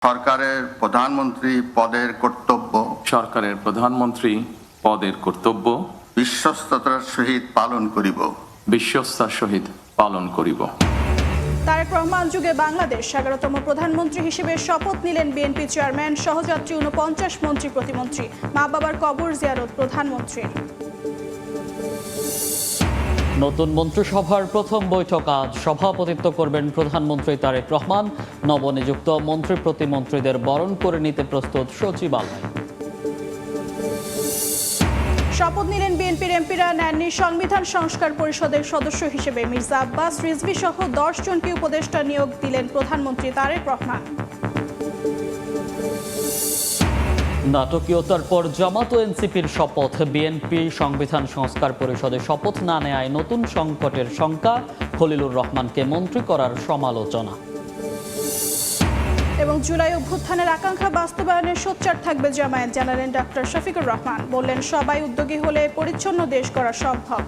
সরকারের প্রধানমন্ত্রী পদের কর্তব্য বিশ্বস্ততার সহিত পালন করিব। তারেক রহমান যুগে বাংলাদেশ 11তম প্রধানমন্ত্রী হিসেবে শপথ নিলেন বিএনপি চেয়ারম্যান, সহযাত্রী 49 মন্ত্রী প্রতিমন্ত্রী। মা বাবার কবর জিয়ারত প্রধানমন্ত্রীর। নতুন মন্ত্রিসভার প্রথম বৈঠক আজ। সভাপতিত্ব করবেন প্রধানমন্ত্রী তারেক রহমান। নবনিযুক্ত মন্ত্রী প্রতিমন্ত্রীদের বরণ করে নিতে প্রস্তুত সচিবালয়। শপথ নিলেন বিএনপির এমপিরা, নেননি সংবিধান সংস্কার পরিষদের সদস্য হিসেবে মির্জা আব্বাস রিজভী সহ 10 জনকে উপদেষ্টা নিয়োগ দিলেন প্রধানমন্ত্রী তারেক রহমান। নাটকীয়তার পর জামাত ও এনসিপির শপথ। বিএনপি সংবিধান সংস্কার পরিষদে শপথ না নেয়ায় নতুন সংকটের শঙ্কা। খলিলুর রহমানকে মন্ত্রী করার সমালোচনা। এবং জুলাই অভ্যুত্থানের আকাঙ্ক্ষা বাস্তবায়নের সোচ্চার থাকবে জামায়াত, জানালেন ডক্টর শফিকুর রহমান। বললেন, সবাই উদ্যোগী হলে পরিচ্ছন্ন দেশ গড়া সম্ভব।